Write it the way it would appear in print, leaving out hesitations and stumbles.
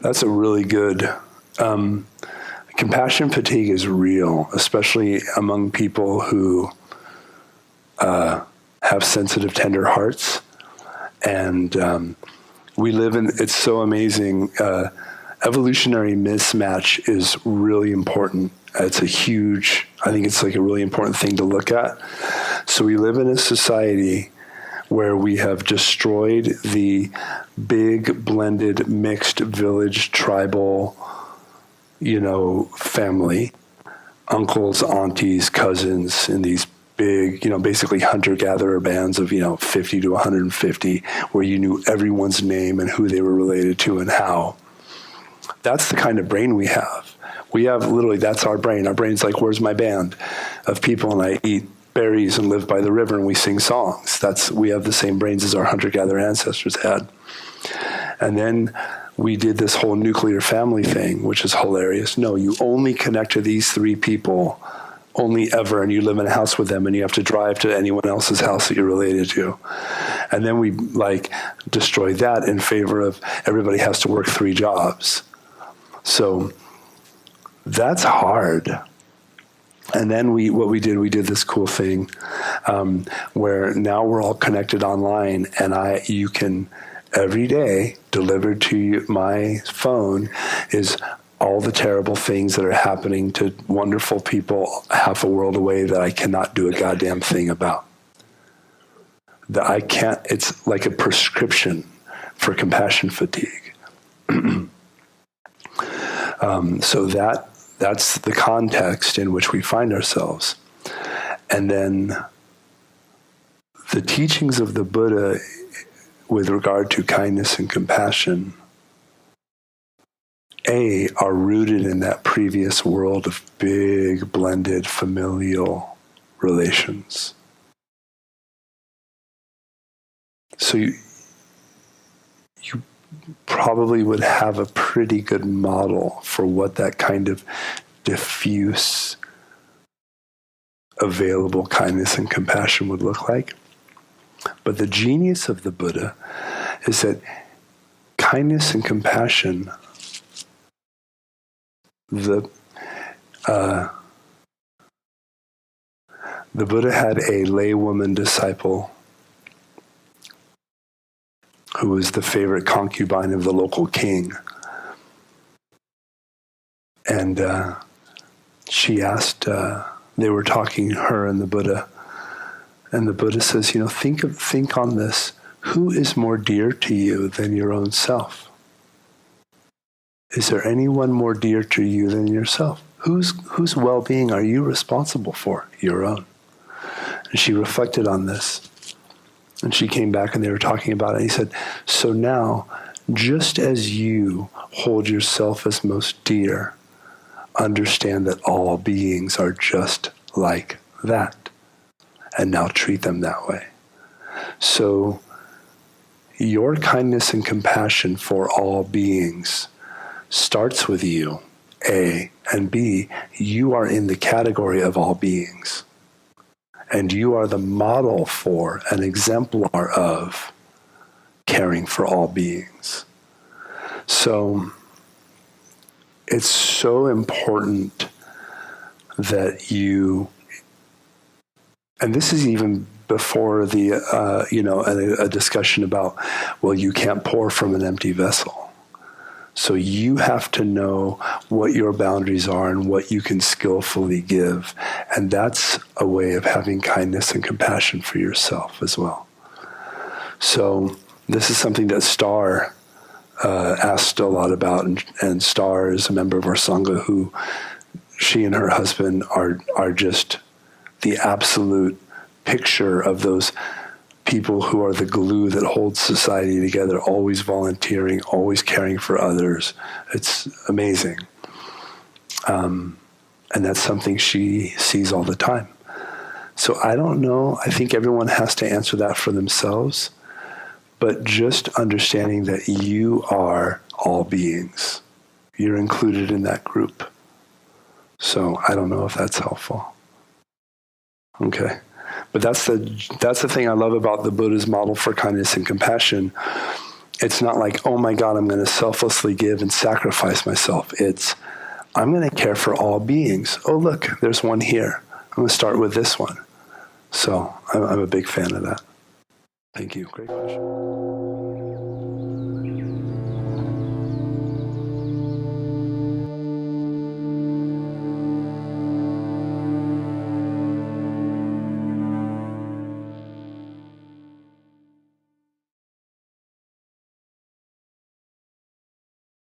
That's a really good. Compassion fatigue is real, especially among people who have sensitive, tender hearts. And we live in, it's so amazing. Evolutionary mismatch is really important. It's a huge, I think it's like a really important thing to look at. So we live in a society where we have destroyed the big, blended, mixed village, tribal, family, uncles, aunties, cousins, in these big, basically hunter-gatherer bands of, 50 to 150, where you knew everyone's name and who they were related to and how. That's the kind of brain we have. We have literally, that's our brain. Our brain's like, where's my band of people? And I eat berries and live by the river and we sing songs. We have the same brains as our hunter-gatherer ancestors had. And then we did this whole nuclear family thing, which is hilarious. No, you only connect to these three people, only ever, and you live in a house with them, and you have to drive to anyone else's house that you're related to. And then we destroy that in favor of everybody has to work 3 jobs. So that's hard. And then we did this cool thing where now we're all connected online, and you can every day delivered to my phone is all the terrible things that are happening to wonderful people half a world away that I cannot do a goddamn thing about. That I can't. It's like a prescription for compassion fatigue. So that's the context in which we find ourselves. And then the teachings of the Buddha with regard to kindness and compassion, are rooted in that previous world of big, blended, familial relations. So you probably would have a pretty good model for what that kind of diffuse, available kindness and compassion would look like. But the genius of the Buddha is that kindness and compassion, the Buddha had a laywoman disciple who was the favorite concubine of the local king. And she asked, they were talking, her and the Buddha, and the Buddha says, think on this. Who is more dear to you than your own self? Is there anyone more dear to you than yourself? Whose well-being are you responsible for? Your own. And she reflected on this. And she came back and they were talking about it. And he said, so now, just as you hold yourself as most dear, understand that all beings are just like that. And now treat them that way. So your kindness and compassion for all beings starts with you, A, and B, you are in the category of all beings. And you are the model for, an exemplar of, caring for all beings. So it's so important that you, and this is even before the, a discussion about, well, you can't pour from an empty vessel. So you have to know what your boundaries are and what you can skillfully give. And that's a way of having kindness and compassion for yourself as well. So this is something that Star asked a lot about. And Star is a member of our Sangha who, she and her husband are just the absolute picture of those people who are the glue that holds society together, always volunteering, always caring for others. It's amazing. And that's something she sees all the time. So I don't know. I think everyone has to answer that for themselves. But just understanding that you are all beings. You're included in that group. So I don't know if that's helpful. Okay. But that's the thing I love about the Buddha's model for kindness and compassion It's not like, oh my God, I'm going to selflessly give and sacrifice myself. It's, I'm going to care for all beings. Oh, look, there's one here. I'm going to start with this one. So I'm a big fan of that. Thank you. Great question.